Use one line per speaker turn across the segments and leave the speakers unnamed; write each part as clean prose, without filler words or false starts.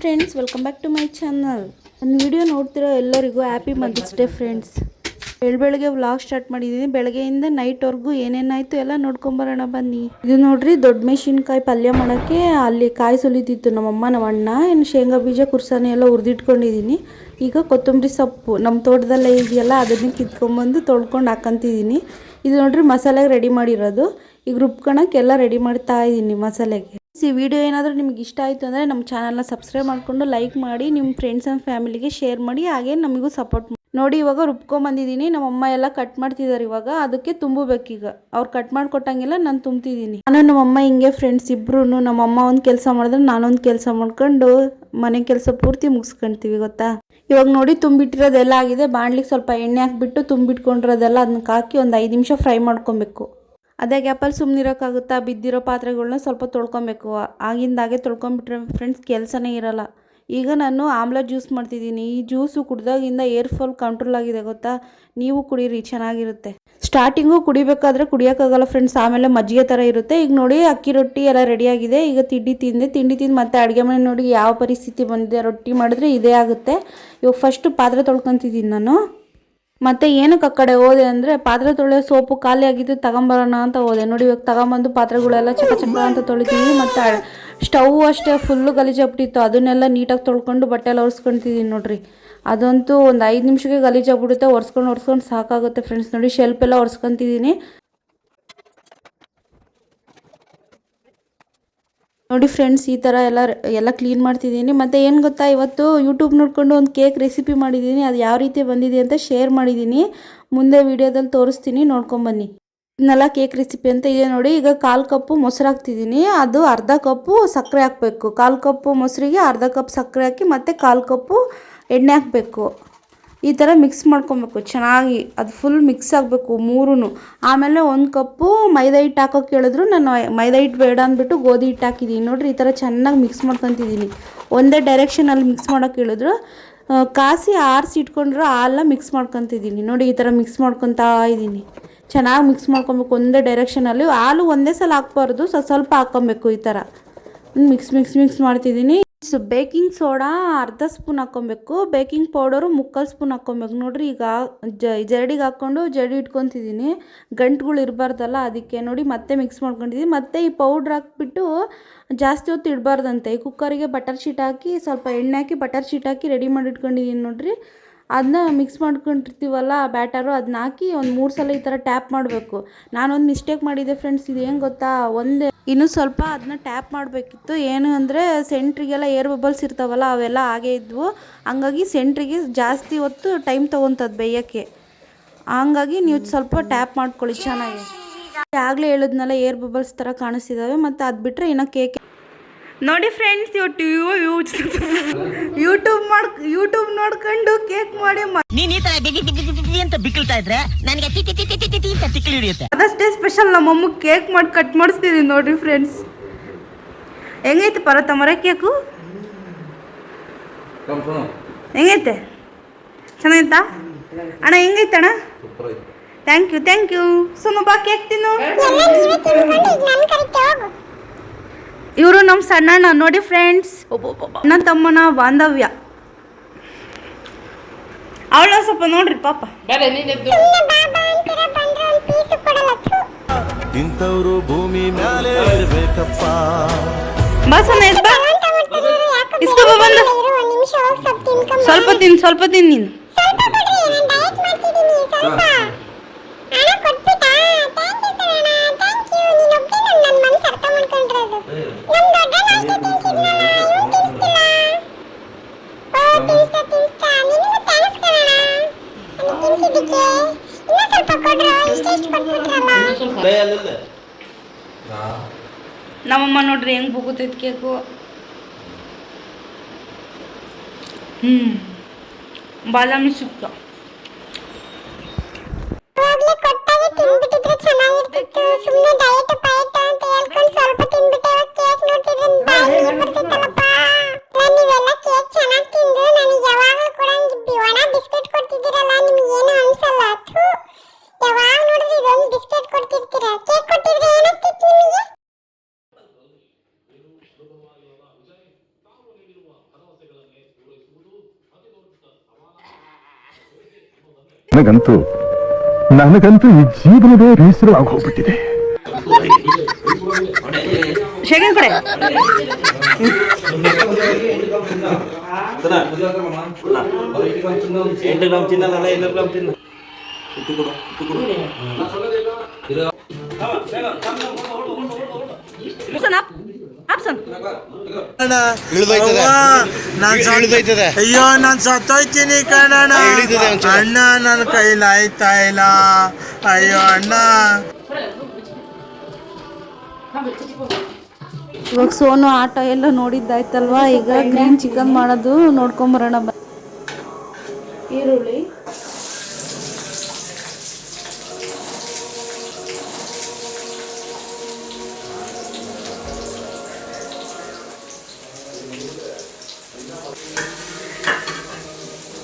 Friends, welcome back to my channel. ನನ್ನ video ನೋಡ್ತಿರೋ ಎಲ್ಲರಿಗೂ ಹ್ಯಾಪಿ ಮದರ್ಸ್ ಡೇ ಫ್ರೆಂಡ್ಸ್. ಬೆಳಗ್ಗೆ ವ್ಲಾಗ್ ಸ್ಟಾರ್ಟ್ ಮಾಡಿದ್ದೀನಿ. ಬೆಳಗ್ಗೆಯಿಂದ ನೈಟ್ವರೆಗೂ ಏನೇನಾಯಿತು ಎಲ್ಲ ನೋಡ್ಕೊಂಬರೋಣ ಬನ್ನಿ. ಇದು ನೋಡ್ರಿ, ದೊಡ್ಡ ಮೆಣಸಿನ್ಕಾಯಿ ಪಲ್ಯ ಮಾಡೋಕ್ಕೆ ಅಲ್ಲಿ ಕಾಯಿ ಸುಲಿತಿತ್ತು ನಮ್ಮಮ್ಮ ನಮ್ಮ ಅಣ್ಣ. ಇನ್ನು ಶೇಂಗಾ ಬೀಜ ಕುರ್ಸಾನೆ ಎಲ್ಲ ಹುರಿದಿಟ್ಕೊಂಡಿದ್ದೀನಿ. ಈಗ ಕೊತ್ತಂಬರಿ ಸೊಪ್ಪು ನಮ್ಮ ತೋಟದಲ್ಲೇ ಇದೆಯಲ್ಲ, ಅದನ್ನೇ ಕಿತ್ಕೊಂಡ್ಬಂದು ತೊಳ್ಕೊಂಡು ಹಾಕಂತಿದ್ದೀನಿ. ಇದು ನೋಡ್ರಿ ಮಸಾಲೆಗೆ ರೆಡಿ ಮಾಡಿರೋದು. ಈಗ ರುಬ್ಕೊಳಕ್ಕೆ ಎಲ್ಲ ರೆಡಿ ಮಾಡ್ತಾ ಇದ್ದೀನಿ ಮಸಾಲೆಗೆ. ಈ ವಿಡಿಯೋ ಏನಾದರೂ ನಿಮ್ಗೆ ಇಷ್ಟ ಆಯಿತು ಅಂದರೆ ನಮ್ಮ ಚಾನಲ್ನ ಸಬ್ಸ್ಕ್ರೈಬ್ ಮಾಡಿಕೊಂಡು ಲೈಕ್ ಮಾಡಿ, ನಿಮ್ಮ ಫ್ರೆಂಡ್ಸ್ ಆ್ಯಂಡ್ ಫ್ಯಾಮಿಲಿಗೆ ಶೇರ್ ಮಾಡಿ, ಹಾಗೆ ನಮಗೂ ಸಪೋರ್ಟ್ ಮಾಡಿ. ನೋಡಿ, ಇವಾಗ ರುಬ್ಕೊಂಬಂದಿದ್ದೀನಿ. ನಮ್ಮಮ್ಮ ಎಲ್ಲ ಕಟ್ ಮಾಡ್ತಿದ್ದಾರೆ. ಇವಾಗ ಅದಕ್ಕೆ ತುಂಬಬೇಕೀಗ. ಅವ್ರು ಕಟ್ ಮಾಡಿಕೊಟ್ಟಂಗೆಲ್ಲ ನಾನು ತುಂಬ್ತಿದ್ದೀನಿ. ನಾನು ನಮ್ಮಮ್ಮ ಹಿಂಗೆ ಫ್ರೆಂಡ್ಸ್ ಇಬ್ಬರು, ನಮ್ಮಮ್ಮ ಒಂದು ಕೆಲಸ ಮಾಡಿದ್ರೆ ನಾನೊಂದು ಕೆಲಸ ಮಾಡ್ಕೊಂಡು ಮನೆ ಕೆಲಸ ಪೂರ್ತಿ ಮುಗಿಸ್ಕೊಳ್ತೀವಿ, ಗೊತ್ತಾ. ಇವಾಗ ನೋಡಿ, ತುಂಬಿಟ್ಟಿರೋದೆಲ್ಲ ಆಗಿದೆ. ಬಾಣಲಿಗೆ ಸ್ವಲ್ಪ ಎಣ್ಣೆ ಹಾಕಿಬಿಟ್ಟು ತುಂಬಿಟ್ಕೊಂಡಿರೋದೆಲ್ಲ ಅದನ್ನ ಹಾಕಿ ಒಂದು 5 ನಿಮಿಷ ಫ್ರೈ ಮಾಡ್ಕೊಬೇಕು. ಅದೇ ಗ್ಯಾಪಲ್ಲಿ ಸುಮ್ಮನಿರೋಕ್ಕಾಗುತ್ತಾ, ಬಿದ್ದಿರೋ ಪಾತ್ರೆಗಳನ್ನ ಸ್ವಲ್ಪ ತೊಳ್ಕೊಬೇಕು. ಆಗಿಂದಾಗೆ ತೊಳ್ಕೊಂಬಿಟ್ರೆ ಫ್ರೆಂಡ್ಸ್ ಕೆಲಸನೇ ಇರಲ್ಲ. ಈಗ ನಾನು ಆಮ್ಲ ಜ್ಯೂಸ್ ಮಾಡ್ತಿದ್ದೀನಿ. ಈ ಜ್ಯೂಸು ಕುಡ್ದಾಗಿಂದ ಏರ್ ಫಾಲ್ ಕಂಟ್ರೋಲ್ ಆಗಿದೆ, ಗೊತ್ತಾ. ನೀವು ಕುಡೀರಿ, ಚೆನ್ನಾಗಿರುತ್ತೆ. ಸ್ಟಾರ್ಟಿಂಗು ಕುಡಿಬೇಕಾದ್ರೆ ಕುಡಿಯೋಕ್ಕಾಗಲ್ಲ ಫ್ರೆಂಡ್ಸ್, ಆಮೇಲೆ ಮಜ್ಜಿಗೆ ಥರ ಇರುತ್ತೆ. ಈಗ ನೋಡಿ, ಅಕ್ಕಿ ರೊಟ್ಟಿ ಎಲ್ಲ ರೆಡಿಯಾಗಿದೆ. ಈಗ ತಿಂಡಿ ತಿಂದು ಮತ್ತೆ ಅಡುಗೆ ಮನೆ ನೋಡಿ ಯಾವ ಪರಿಸ್ಥಿತಿ ಬಂದಿದೆ. ರೊಟ್ಟಿ ಮಾಡಿದ್ರೆ ಇದೇ ಆಗುತ್ತೆ. ಇವಾಗ ಫಸ್ಟು ಪಾತ್ರೆ ತೊಳ್ಕೊತಿದ್ದೀನಿ ನಾನು. ಮತ್ತು ಏನಕ್ಕೆ ಆ ಕಡೆ ಹೋದೆ ಅಂದರೆ, ಪಾತ್ರೆ ತೊಳೆಯೋ ಸೋಪು ಖಾಲಿ ಆಗಿದ್ದು ತಗೊಂಬರೋಣ ಅಂತ ಹೋದೆ. ನೋಡಿ, ಇವಾಗ ತಗೊಂಬಂದು ಪಾತ್ರೆಗಳೆಲ್ಲ ಚಕ ಅಂತ ತೊಳಿತೀವಿ. ಮತ್ತು ಸ್ಟವ್ ಅಷ್ಟೇ ಫುಲ್ಲು ಗಲೀಜಾಗ್ಬಿಟ್ಟಿತ್ತು. ಅದನ್ನೆಲ್ಲ ನೀಟಾಗಿ ತೊಳ್ಕೊಂಡು ಬಟ್ಟೆ ಎಲ್ಲ ಒರೆಸ್ಕೊತಿದ್ದೀನಿ ನೋಡ್ರಿ. ಅದಂತೂ ಒಂದು 5 ನಿಮಿಷಕ್ಕೆ ಗಲೀಜಾಗ್ಬಿಡುತ್ತೆ. ಒರೆಸ್ಕೊಂಡು ಸಾಕಾಗುತ್ತೆ ಫ್ರೆಂಡ್ಸ್. ನೋಡಿ, ಶೆಲ್ಫ್ ಎಲ್ಲ ಒರೆಸ್ಕೊತಿದ್ದೀನಿ. ನೋಡಿ ಫ್ರೆಂಡ್ಸ್, ಈ ಥರ ಎಲ್ಲ ಕ್ಲೀನ್ ಮಾಡ್ತಿದ್ದೀನಿ. ಮತ್ತು ಏನು ಗೊತ್ತಾ, ಇವತ್ತು ಯೂಟ್ಯೂಬ್ ನೋಡಿಕೊಂಡು ಒಂದು ಕೇಕ್ ರೆಸಿಪಿ ಮಾಡಿದ್ದೀನಿ. ಅದು ಯಾವ ರೀತಿ ಬಂದಿದೆ ಅಂತ ಶೇರ್ ಮಾಡಿದ್ದೀನಿ. ಮುಂದೆ ವೀಡಿಯೋದಲ್ಲಿ ತೋರಿಸ್ತೀನಿ, ನೋಡ್ಕೊಂಬನ್ನಿ. ಇದನ್ನೆಲ್ಲ ಕೇಕ್ ರೆಸಿಪಿ ಅಂತ ಇದೆ ನೋಡಿ. ಈಗ 1/4 ಕಪ್ಪು ಮೊಸರು ಹಾಕ್ತಿದ್ದೀನಿ. ಅದು ಅರ್ಧ ಕಪ್ಪು ಸಕ್ಕರೆ ಹಾಕಬೇಕು. 1/4 ಕಪ್ಪು ಮೊಸರಿಗೆ ಅರ್ಧ ಕಪ್ ಸಕ್ಕರೆ ಹಾಕಿ ಮತ್ತು 1/4 ಕಪ್ಪು ಎಣ್ಣೆ ಹಾಕಬೇಕು. ಈ ಥರ ಮಿಕ್ಸ್ ಮಾಡ್ಕೊಬೇಕು ಚೆನ್ನಾಗಿ. ಅದು ಫುಲ್ ಮಿಕ್ಸ್ ಆಗಬೇಕು ಮೂರೂ. ಆಮೇಲೆ 1 ಕಪ್ಪು ಮೈದಾ ಹಿಟ್ಟು ಹಾಕೋಕೆ ಹೇಳಿದ್ರು. ನಾನು ಮೈದಾ ಹಿಟ್ಟು ಬೇಡ ಅಂದ್ಬಿಟ್ಟು ಗೋಧಿ ಹಿಟ್ಟು ಹಾಕಿದ್ದೀನಿ. ನೋಡಿರಿ, ಈ ಥರ ಚೆನ್ನಾಗಿ ಮಿಕ್ಸ್ ಮಾಡ್ಕೊತಿದ್ದೀನಿ. ಒಂದೇ ಡೈರೆಕ್ಷನಲ್ಲಿ ಮಿಕ್ಸ್ ಮಾಡೋಕೆ ಹೇಳಿದ್ರು. ಕಾಸಿ ಆರಿಸಿ ಇಟ್ಕೊಂಡ್ರೆ ಹಾಲನ್ನ ಮಿಕ್ಸ್ ಮಾಡ್ಕೊತಿದ್ದೀನಿ. ನೋಡಿ, ಈ ಥರ ಮಿಕ್ಸ್ ಮಾಡ್ಕೊತಾ ಇದ್ದೀನಿ. ಚೆನ್ನಾಗಿ ಮಿಕ್ಸ್ ಮಾಡ್ಕೊಬೇಕು ಒಂದೇ ಡೈರೆಕ್ಷನಲ್ಲಿ. ಹಾಲು ಒಂದೇ ಸಲ ಹಾಕ್ಬಾರ್ದು, ಸ್ವಲ್ಪ ಹಾಕ್ಕೊಬೇಕು. ಈ ಥರ ಮಿಕ್ಸ್ ಮಾಡ್ತಿದ್ದೀನಿ. ಬೇಕಿಂಗ್ ಸೋಡಾ ಅರ್ಧ ಸ್ಪೂನ್ ಹಾಕ್ಕೊಬೇಕು. ಬೇಕಿಂಗ್ ಪೌಡರು 3/4 ಸ್ಪೂನ್ ಹಾಕ್ಕೊಬೇಕು. ನೋಡಿರಿ, ಈಗ ಜರಡಿಗೆ ಹಾಕ್ಕೊಂಡು ಜರಡಿ ಇಟ್ಕೊತಿದ್ದೀನಿ. ಗಂಟುಗಳು ಇರಬಾರ್ದಲ್ಲ, ಅದಕ್ಕೆ. ನೋಡಿ, ಮತ್ತೆ ಮಿಕ್ಸ್ ಮಾಡ್ಕೊಂಡಿದ್ದೀನಿ. ಮತ್ತು ಈ ಪೌಡ್ರ್ ಹಾಕ್ಬಿಟ್ಟು ಜಾಸ್ತಿ ಹೊತ್ತು ಇಡಬಾರ್ದಂತೆ. ಈ ಕುಕ್ಕರಿಗೆ ಬಟರ್ ಶೀಟ್ ಹಾಕಿ ಸ್ವಲ್ಪ ಎಣ್ಣೆ ಹಾಕಿ ಬಟರ್ ಶೀಟ್ ಹಾಕಿ ರೆಡಿ ಮಾಡಿ ಇಟ್ಕೊಂಡಿದ್ದೀನಿ ನೋಡಿರಿ. ಅದನ್ನ ಮಿಕ್ಸ್ ಮಾಡ್ಕೊಂಡಿರ್ತೀವಲ್ಲ ಬ್ಯಾಟರು, ಅದನ್ನ ಹಾಕಿ ಒಂದು 3 ಸಲ ಈ ಥರ ಟ್ಯಾಪ್ ಮಾಡಬೇಕು. ನಾನೊಂದು ಮಿಸ್ಟೇಕ್ ಮಾಡಿದ್ದೆ ಫ್ರೆಂಡ್ಸ್. ಇದು ಏನು ಗೊತ್ತಾ, ಇನ್ನೂ ಸ್ವಲ್ಪ ಅದನ್ನ ಟ್ಯಾಪ್ ಮಾಡಬೇಕಿತ್ತು. ಏನು ಅಂದರೆ ಸೆಂಟ್ರಿಗೆಲ್ಲ ಏರ್ ಬಬಲ್ಸ್ ಇರ್ತಾವಲ್ಲ, ಅವೆಲ್ಲ ಹಾಗೇ ಇದ್ವು. ಹಂಗಾಗಿ ಸೆಂಟ್ರಿಗೆ ಜಾಸ್ತಿ ಹೊತ್ತು ಟೈಮ್ ತೊಗೊತದ್ದು ಬೇಯೋಕ್ಕೆ. ಹಂಗಾಗಿ ನೀವು ಸ್ವಲ್ಪ ಟ್ಯಾಪ್ ಮಾಡ್ಕೊಳ್ಳಿ ಚೆನ್ನಾಗಿ. ಆಗಲೇ ಹೇಳಿದ್ನಲ್ಲ, ಏರ್ ಬಬಲ್ಸ್ ಥರ ಕಾಣಿಸ್ತಿದ್ದಾವೆ. ಮತ್ತು ಅದು ಬಿಟ್ಟರೆ ಇನ್ನೂ ಕೇಕ್ ನೋಡಿ ಫ್ರೆಂಡ್ಸ್. ಯೂಟ್ಯೂಬ್ ನೋಡ್ಕೊಂಡು ಕೇಕ್ ಮಾಡಿ ಅಂತ ಬಿಕ್ಕಳ್ತಾ ಇದ್ರೆ ನನಗೆ ಅದಷ್ಟೇ ಸ್ಪೆಷಲ್. ನಮ್ಮಮ್ಮ ಕೇಕ್ ಮಾಡಿ ಕಟ್ ಮಾಡಿಸ್ತಿದ್ದೀನಿ ನೋಡ್ರಿ ಫ್ರೆಂಡ್ಸ್. ಹೆಂಗೈತೆ ಪರ್ವತ ಮರ ಕೇಕು? ಹೆಂಗೈತೆ? ಚೆನ್ನಾಗೈತಾ ಅಣ್ಣ? ಹೆಂಗೈತೆ ಅಣ್ಣ? Thank you. ಸುಮ್ಮ ಬಾ, ಕೇಕ್ ತಿನ್ನು. ಇವರು ನಮ್ಮ ಸಣ್ಣಣ್ಣ ನೋಡಿ ಫ್ರೆಂಡ್ಸ್. ಅಣ್ಣ ತಮ್ಮನ ಬಾಂಧವ್ಯ. ಅವಳ ಸ್ವಲ್ಪ ನೋಡ್ರಿ ಪಾಪ. ಇಂಥವ್ರು ಭೂಮಿ ಮೇಲೆ ಇರಬೇಕಪ್ಪ. ಸ್ವಲ್ಪ ತಿನ್ ನೀನು. ನಮ್ಮಮ್ಮ ನೋಡ್ರಿ ಹೆಂಗ್ ಬುಗುತೈತೆ ಕೇಕು. ಬಾದಾಮಿ ಸಿಕ್ತು.
ನನಗಂತೂ ಈ ಜೀವನವೇ ಬೇಸರವಾಗಿ ಹೋಗ್ಬಿಟ್ಟಿದೆ.
ಶೇಖರ್ ಕಡೆ
ಅಯ್ಯೋ ನಾನ್ ಸತ್ತೋಯ್ತೀನಿ ಕಣಣ್ಣ. ಅಣ್ಣ ನನ್ನ ಕೈಲಿ ಆಯ್ತಾ ಇಲ್ಲ. ಅಯ್ಯೋ ಅಣ್ಣ.
ಇವಾಗ ಸೋನು ಆಟ ಎಲ್ಲ ನೋಡಿದ್ದಾಯ್ತಲ್ವಾ, ಈಗ ಗ್ರೀನ್ ಚಿಕನ್ ಮಾಡೋದು ನೋಡ್ಕೊಂಬರೋಣ. ಈರುಳ್ಳಿ,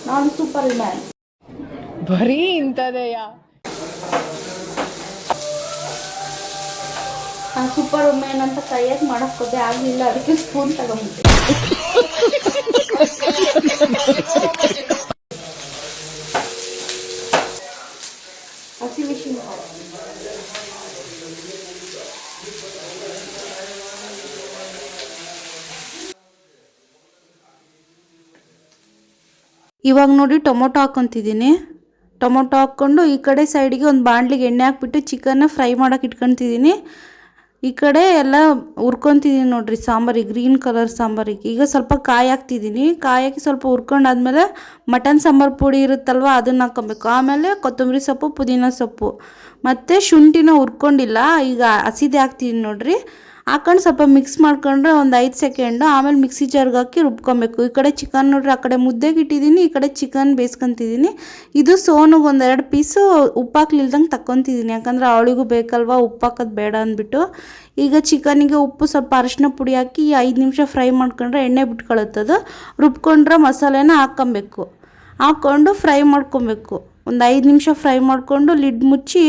ನಾನು ಸೂಪರ್ ಮ್ಯಾನ್
ಬರೀ ಇಂಥದೆಯ.
ಆ ಸೂಪರ್ ವುಮೆನ್ ಅಂತ ಕೈಯಾಗ ಮಾಡಕ್ ಹೋದೆ, ಆಗ್ಲಿಲ್ಲ, ಅದಕ್ಕೆ ಸ್ಪೂನ್ ತಗೊಂಡ್ಬಿಟ್ಟೆ. ಹಸಿಮೆಣಸಿನಕಾಯಿ, ಇವಾಗ ನೋಡಿ ಟೊಮೊಟೊ ಹಾಕ್ಕೊತಿದ್ದೀನಿ. ಟೊಮೊಟೊ ಹಾಕ್ಕೊಂಡು ಈ ಕಡೆ ಸೈಡಿಗೆ ಒಂದು ಬಾಣಲಿಗೆ ಎಣ್ಣೆ ಹಾಕ್ಬಿಟ್ಟು ಚಿಕನ್ನ ಫ್ರೈ ಮಾಡೋಕೆ ಇಟ್ಕೊತಿದ್ದೀನಿ. ಈ ಕಡೆ ಎಲ್ಲ ಹುರ್ಕೊತಿದ್ದೀನಿ ನೋಡ್ರಿ ಸಾಂಬಾರಿಗೆ, ಗ್ರೀನ್ ಕಲರ್ ಸಾಂಬಾರಿಗೆ. ಈಗ ಸ್ವಲ್ಪ ಕಾಯಿ ಹಾಕ್ತಿದ್ದೀನಿ. ಕಾಯಿ ಹಾಕಿ ಸ್ವಲ್ಪ ಹುರ್ಕೊಂಡಾದ್ಮೇಲೆ ಮಟನ್ ಸಾಂಬಾರು ಪುಡಿ ಇರುತ್ತಲ್ವ ಅದನ್ನು ಹಾಕ್ಕೊಬೇಕು. ಆಮೇಲೆ ಕೊತ್ತಂಬರಿ ಸೊಪ್ಪು, ಪುದೀನ ಸೊಪ್ಪು ಮತ್ತು ಶುಂಠಿನ ಹುರ್ಕೊಂಡಿಲ್ಲ, ಈಗ ಹಸಿದೆ ಹಾಕ್ತಿದ್ದೀನಿ ನೋಡ್ರಿ. ಹಾಕೊಂಡು ಸ್ವಲ್ಪ ಮಿಕ್ಸ್ ಮಾಡ್ಕೊಂಡ್ರೆ ಒಂದು 5 ಸೆಕೆಂಡು. ಆಮೇಲೆ ಮಿಕ್ಸಿ ಜಾರ್ಗೆ ಹಾಕಿ ರುಬ್ಕೊಬೇಕು. ಈ ಕಡೆ ಚಿಕನ್ ನೋಡ್ರಿ, ಆ ಕಡೆ ಮುದ್ದೆಗೆ ಇಟ್ಟಿದ್ದೀನಿ, ಈ ಕಡೆ ಚಿಕನ್ ಬೇಯಿಸ್ಕೊತಿದ್ದೀನಿ. ಇದು ಸೋನಿಗೆ 1-2 ಪೀಸು ಉಪ್ಪು ಹಾಕ್ಲಿಲ್ದಂಗೆ ತಕ್ಕೊತಿದ್ದೀನಿ, ಯಾಕಂದರೆ ಅವಳಿಗೂ ಬೇಕಲ್ವ, ಉಪ್ಪು ಹಾಕೋದು ಬೇಡ ಅಂದ್ಬಿಟ್ಟು. ಈಗ ಚಿಕನಿಗೆ ಉಪ್ಪು, ಸ್ವಲ್ಪ ಅರಿಶಿನ ಪುಡಿ ಹಾಕಿ 5 ನಿಮಿಷ ಫ್ರೈ ಮಾಡ್ಕೊಂಡ್ರೆ ಎಣ್ಣೆ ಬಿಟ್ಕೊಳತ್ತದು. ರುಬ್ಕೊಂಡ್ರೆ ಮಸಾಲೆನ ಹಾಕ್ಕೊಬೇಕು. ಹಾಕ್ಕೊಂಡು ಫ್ರೈ ಮಾಡ್ಕೊಬೇಕು. ಒಂದು 5 ನಿಮಿಷ ಫ್ರೈ ಮಾಡಿಕೊಂಡು ಲಿಡ್ ಮುಚ್ಚಿ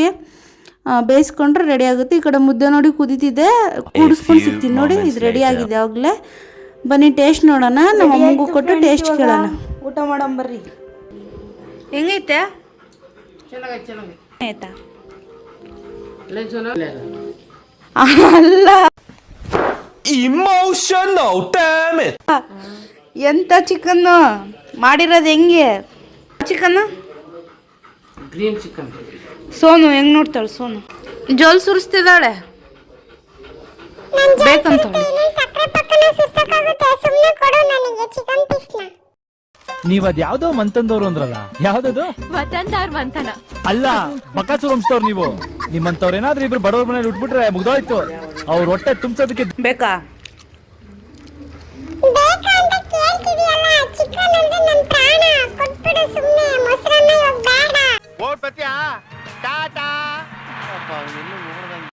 ಬೇಯಿಸ್ಕೊಂಡ್ರೆ ರೆಡಿ ಆಗುತ್ತೆ. ಈ ಕಡೆ ಮುದ್ದೆ ನೋಡಿ ಕುದೀತಿದೆ, ಕೂಡಿಸ್ಕೊಂಡು ಸಿಗ್ತೀನಿ ನೋಡಿ. ಇದು ರೆಡಿ ಆಗಿದೆ ಆವಾಗಲೇ. ಬನ್ನಿ ಟೇಸ್ಟ್ ನೋಡೋಣ, ನಮ್ಮ ಅಮ್ಮಗೂ ಕೊಟ್ಟು ಟೇಸ್ಟ್ ಕೇಳೋಣ. ಊಟ ಮಾಡೋಂಬರ್ರಿ. ಹೆಂಗೈತೆ? ಆಯ್ತಾ? ಅಲ್ಲ,
ಇಮೋಷನಲ್ ಡ್ಯಾಮೇಜ್.
ಎಂತ ಚಿಕನ್ನು ಮಾಡಿರೋದು? ಹೆಂಗೆ ಚಿಕನ್ನು?
Green chicken.
ಸೋನು ಹೆಂಗ್ ನೋಡ್ತಾಳೆ? ಸೋನು ಜೋಲ್ ಸುರಿಸ್ತಿದ್ದಾಳೆ, ಬೇಕಂತ.
ನೀವ್ ಅದ್ ಯಾವ್ದೋ ಮಂತಂದವ್ರು ಅಂದ್ರಲ್ಲ, ಯಾವ್ದದು? ಅಲ್ಲ, ಬಕಾಸೂರ್ ವಂಶದವ್ರು ನೀವು. ನಿಮ್ಮಂತವ್ರು ಏನಾದ್ರೂ ಇಬ್ರು ಬಡವ್ರ ಮನೇಲಿ ಉಟ್ಬಿಟ್ರೆ ಮುಗ್ದೋಯ್ತು. ಅವ್ರ ಹೊಟ್ಟೆ ತುಂಬಿಸೋದಕ್ಕೆ
ಬೇಕಾ?